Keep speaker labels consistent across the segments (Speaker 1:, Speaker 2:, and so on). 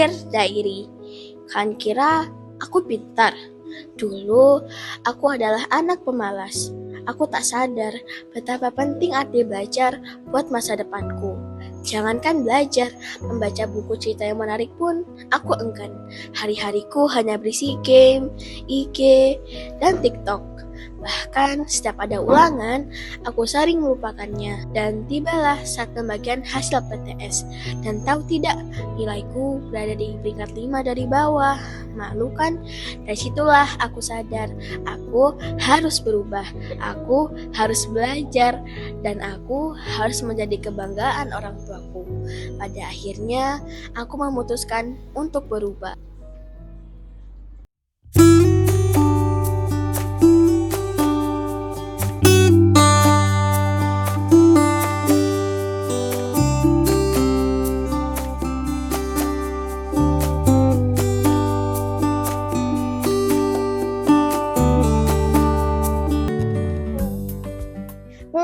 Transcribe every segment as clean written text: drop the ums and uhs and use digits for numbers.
Speaker 1: Dear Diary. Kan kira aku pintar. Dulu aku adalah anak pemalas. Aku tak sadar betapa penting arti belajar buat masa depanku. Jangankan belajar, membaca buku cerita yang menarik pun aku enggan. Hari-hariku hanya berisi game, IG, dan TikTok. Bahkan setiap ada ulangan, aku sering melupakannya. Dan tibalah saat pembagian hasil PTS. Dan tahu tidak, nilaiku berada di peringkat 5 dari bawah. Malu kan? Dari situlah aku sadar, aku harus berubah. Aku harus belajar. Dan aku harus menjadi kebanggaan orang tuaku. Pada akhirnya, aku memutuskan untuk berubah.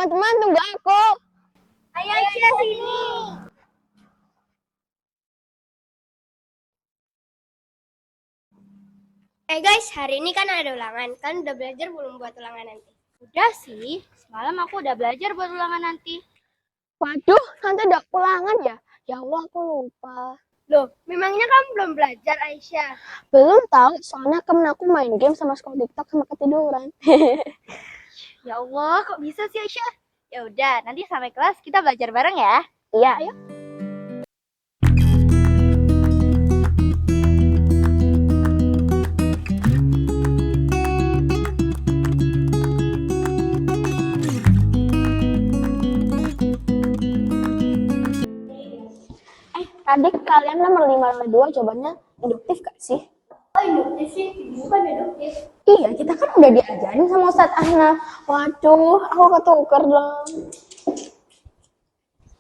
Speaker 2: Teman-teman tunggu aku.
Speaker 3: Ayo Aisyah sini. Guys, hari ini kan ada ulangan. Kan udah belajar belum buat ulangan nanti?
Speaker 4: Udah sih, semalam aku udah belajar buat ulangan nanti.
Speaker 2: Waduh, nanti ada ulangan ya? Ya Allah, aku lupa.
Speaker 3: Loh, memangnya kamu belum belajar Aisyah?
Speaker 2: Belum tahu, soalnya kemarin aku main game sama scroll TikTok sama ketiduran.
Speaker 4: Ya Allah, kok bisa sih Aisyah? Ya udah, nanti sampai kelas kita belajar bareng ya.
Speaker 2: Iya, ayo. Tadi kalian nomor 5 nomor 2 jawabannya induktif gak sih?
Speaker 3: Oh, induktif sih, bukan deduktif.
Speaker 2: Iya, kita kan udah diajarin sama Ustadz Ahna. Waduh, aku ketuker dong.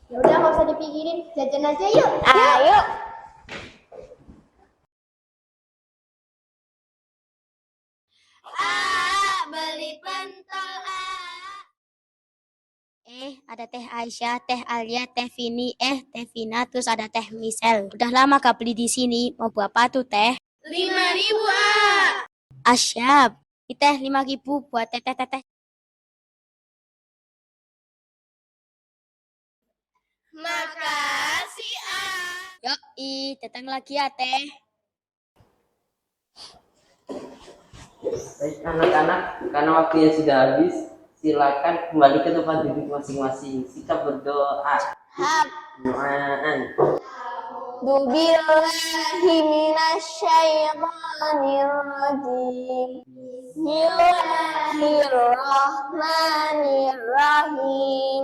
Speaker 3: Ya udah, nggak usah dipikirin, jajan aja yuk.
Speaker 2: Ayo.
Speaker 3: Beli pentol
Speaker 4: Ada Teh Aisyah, Teh Alia, Teh Vini, Teh Vina, terus ada Teh Michelle. Udah lama gak beli di sini. Mau berapa tuh Teh?
Speaker 3: 5.000
Speaker 4: Asyap. Ini Teh 5.000 buat Teh.
Speaker 3: Makasih
Speaker 4: Yoi, datang lagi ya Teh.
Speaker 5: Baik anak-anak, karena waktunya sudah habis, silakan kembali ke tempat duduk masing-masing. Kita berdoa. Doaan.
Speaker 2: Billahi minasyaitonirrajim. Bismillahirrahmanirrahim.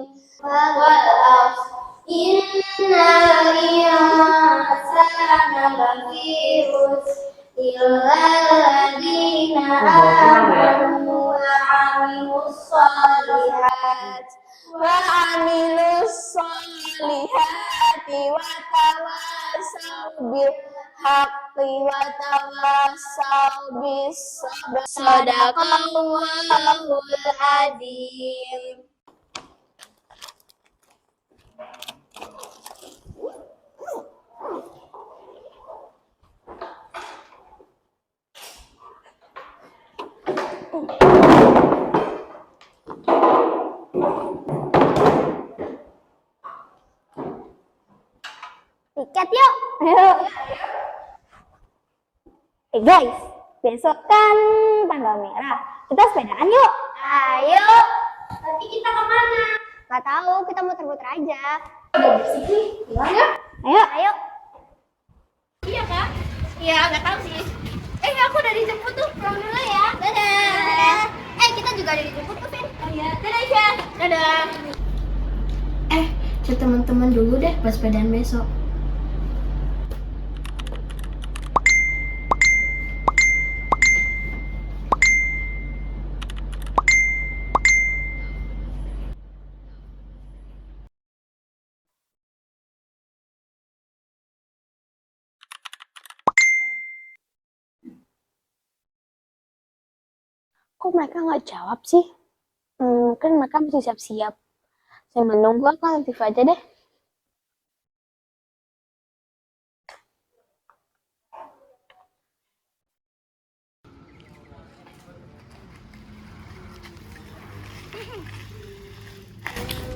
Speaker 3: Innal insana lafi khusr illa alladziina aamanu wa 'amilus
Speaker 2: solihati wa tawassaw bil haqqi wa tawassaw bis sabr.
Speaker 3: Sadaqallahul adzim.
Speaker 2: Tiket yuk. Ayo. Guys, besok kan tanggal merah. Kita sepedaan yuk.
Speaker 3: Ayo. Tapi kita kemana?
Speaker 2: Gak tahu, kita muter-muter aja.
Speaker 3: Udah bersih nih, pulang ya?
Speaker 2: Ayo.
Speaker 3: Iya kak? Iya, nggak tahu sih. Aku udah dijemput tuh, pulang dulu ya. Dadah. Kita juga udah dijemput tuh, Vin. Oh iya. Dadah, Aisyah. Dadah.
Speaker 1: Ke teman-teman dulu deh pas sepedaan besok.
Speaker 2: Kok mereka nggak jawab sih? Mungkin mereka masih siap-siap. Saya menunggu, aku aktif aja deh.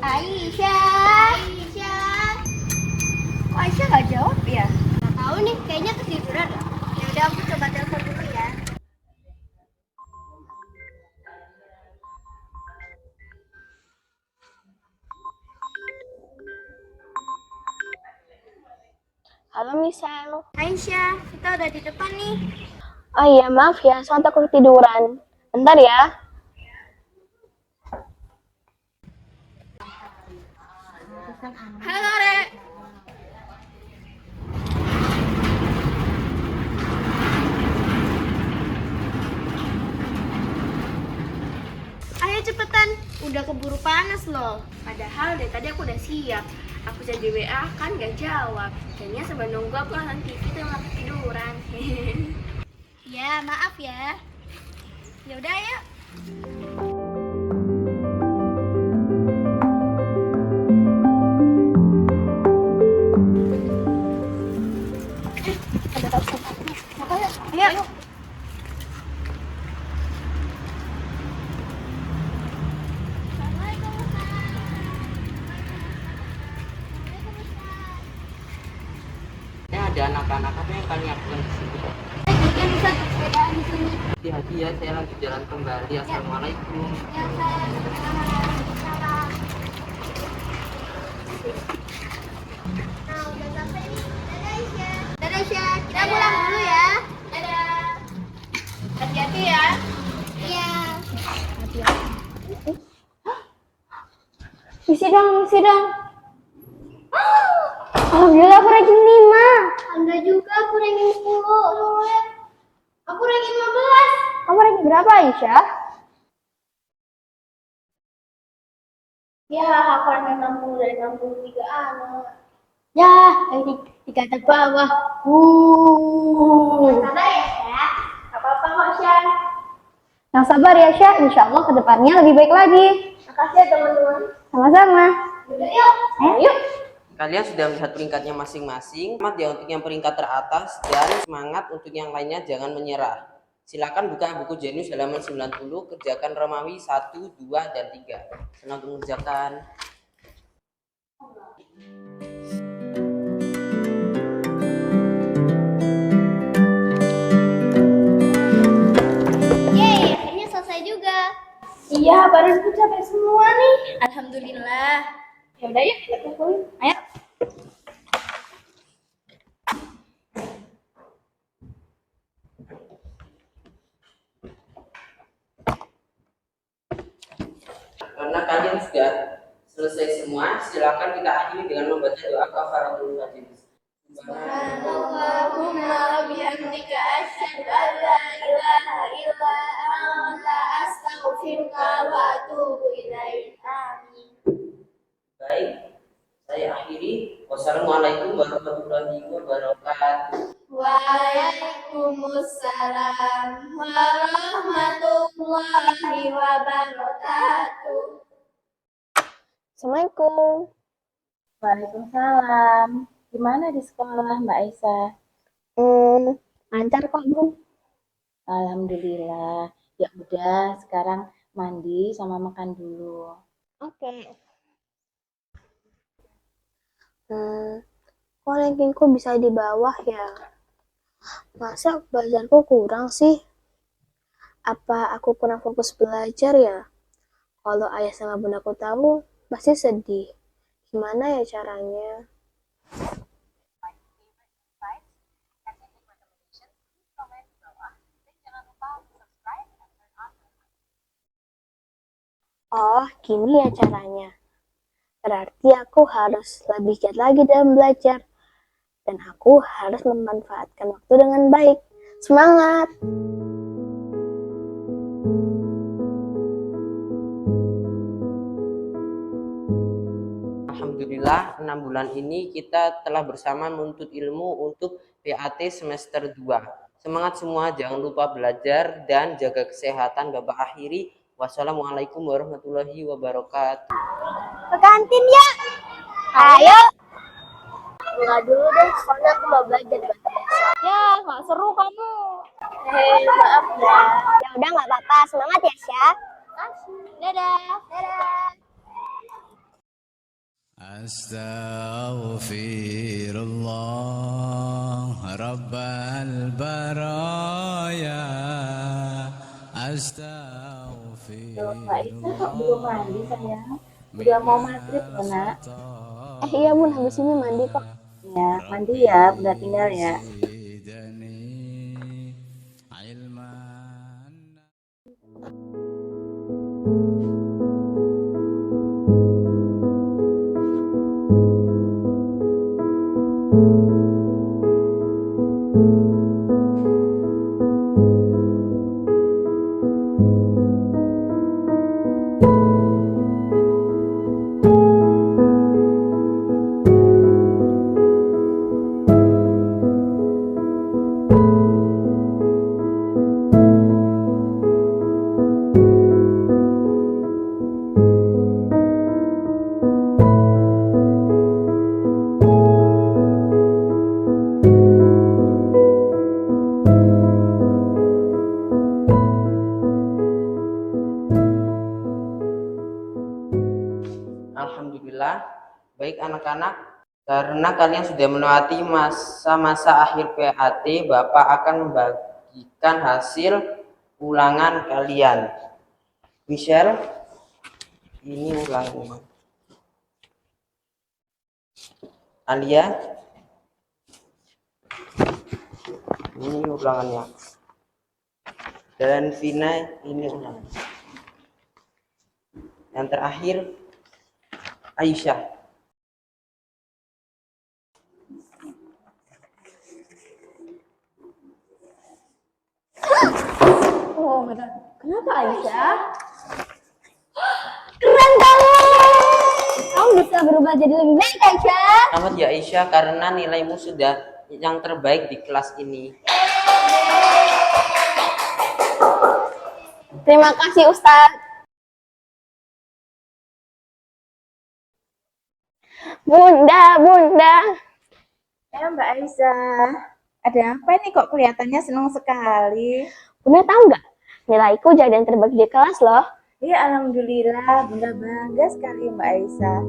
Speaker 3: Aisyah. Aisyah.
Speaker 1: Kok Aisyah nggak jawab ya?
Speaker 3: Nggak tahu nih, kayaknya ketiduran. Ya udah, aku coba telepon dulu ya.
Speaker 2: Halo Michelle.
Speaker 3: Aisyah, kita udah di depan nih.
Speaker 2: Oh iya, maaf ya, soalnya aku ketiduran. Bentar ya.
Speaker 3: Halo, Rek. Ayo cepetan, udah keburu panas loh.
Speaker 1: Padahal dari tadi aku udah siap. Aku jadi WA kan gak jawab. Jadinya sambil nunggu aku nonton TV tuh malah ketiduran.
Speaker 3: Ya, maaf ya. Ya udah ya.
Speaker 1: Ayo.
Speaker 5: Ini ada anak-anak apa yang kalian lakukan di sini?
Speaker 3: Kan bisa sepedaan di sini.
Speaker 5: Hati-hati ya, saya lanjut jalan kembali. Assalamualaikum.
Speaker 3: Ya, salam. Nah, udah sampai nih. Dadah, Aisyah. Dadah, Aisyah. Kita pulang dulu ya. Dadah.
Speaker 1: Hati-hati ya.
Speaker 3: Iya.
Speaker 2: Isi dong. Alhamdulillah aku ranking 5.
Speaker 3: Enggak juga, aku ranking 10. Aku ranking 15.
Speaker 2: Kamu ranking berapa Aisyah?
Speaker 3: Ya, aku ranking 60 dari 63 anak.
Speaker 2: Ya, ranking 3 terbawah.
Speaker 3: Sabar ya, Syah. Gak apa-apa kok, Syah.
Speaker 2: Yang sabar ya Syah, insya Allah kedepannya lebih baik lagi.
Speaker 3: Makasih ya, teman-teman.
Speaker 2: Sama-sama.
Speaker 3: Udah, yuk.
Speaker 2: Yuk.
Speaker 5: Kalian sudah melihat peringkatnya masing-masing. Semangat ya untuk yang peringkat teratas dan semangat untuk yang lainnya jangan menyerah. Silakan buka buku Jenius halaman 90, kerjakan Romawi 1, 2, dan 3. Senang mengerjakan.
Speaker 3: Yeay, akhirnya selesai juga.
Speaker 1: Iya, baru aku capek semua nih. Alhamdulillah. Ya udah yuk kita kumpulin. Ayo.
Speaker 5: Karena kalian sudah selesai semua, silakan kita akhiri dengan membaca doa kafaratul majlis.
Speaker 3: Subhanallahumma bihamdika asyhadu an la ilaha illa anta astaghfiruka wa atubu ilaik. Amin.
Speaker 5: Baik, saya akhiri. Wassalamualaikum warahmatullahi wabarakatuh.
Speaker 3: Waalaikumsalam warahmatullahi wabarakatuh.
Speaker 2: Assalamualaikum.
Speaker 6: Waalaikumsalam. Gimana di sekolah, Mbak Aisyah?
Speaker 2: Lancar kok Bu.
Speaker 6: Alhamdulillah. Ya udah, sekarang mandi sama makan dulu.
Speaker 2: Oke. Kok rankingku bisa di bawah ya? Masa belajarku kurang sih? Apa aku kurang fokus belajar ya? Kalau ayah sama bundaku tahu, pasti sedih. Gimana ya caranya? Oh, gini ya caranya. Berarti aku harus lebih giat lagi dalam belajar. Dan aku harus memanfaatkan waktu dengan baik. Semangat!
Speaker 5: Alhamdulillah 6 bulan ini kita telah bersama menuntut ilmu untuk PAT semester 2. Semangat semua, jangan lupa belajar dan jaga kesehatan. Bapak akhiri. Wassalamualaikum warahmatullahi wabarakatuh.
Speaker 3: Ke kantin ya. Ayo.
Speaker 2: Enggak dulu deh, soalnya aku mau belajar buat besok.
Speaker 3: Ya, nggak seru kamu.
Speaker 2: Maaf ya. Ya udah nggak apa-apa, semangat ya Syah.
Speaker 3: Dadah. Dadah.
Speaker 7: Astaghfirullah Rabbal baraya.
Speaker 6: Loh, Mbak Isa kok belum mandi sayang? Udah mau maghrib loh nak.
Speaker 2: Iya bun, habis ini mandi kok.
Speaker 6: Ya, mandi ya, udah tinggal ya.
Speaker 5: Alhamdulillah, baik anak-anak, karena kalian sudah melewati masa-masa akhir PAT, Bapak akan membagikan hasil ulangan kalian. Michelle, ini ulangan. Alia, ini ulangannya. Dan Vina, ini ulangan. Yang terakhir, Aisyah.
Speaker 2: Oh my god, kenapa Aisyah?
Speaker 3: Keren banget. Kamu bisa berubah jadi lebih baik, Aisyah.
Speaker 5: Selamat ya Aisyah, karena nilaimu sudah yang terbaik di kelas ini.
Speaker 2: Terima kasih Ustadz. Bunda.
Speaker 6: Ya Mbak Aisyah, ada apa nih kok kelihatannya senang sekali?
Speaker 2: Bunda tahu nggak? Nilaiku jadi yang terbaik di kelas loh.
Speaker 6: Iya, alhamdulillah, Bunda bangga sekali Mbak Aisyah.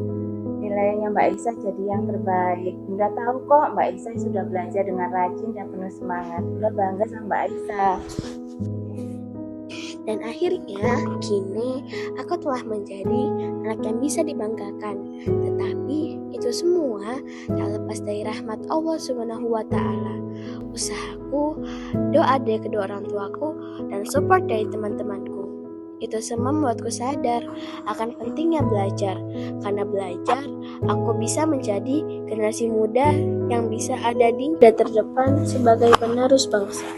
Speaker 6: Nilainya Mbak Aisyah jadi yang terbaik. Bunda tahu kok Mbak Aisyah sudah belajar dengan rajin dan penuh semangat. Bunda bangga sama Mbak Aisyah.
Speaker 1: Dan akhirnya, kini aku telah menjadi anak yang bisa dibanggakan. Tetapi itu semua tak lepas dari rahmat Allah Subhanahu wa Ta'ala. Usahaku, doa dari kedua orang tuaku, dan support dari teman-temanku. Itu semua membuatku sadar akan pentingnya belajar. Karena belajar, aku bisa menjadi generasi muda yang bisa ada di terdepan sebagai penerus bangsa.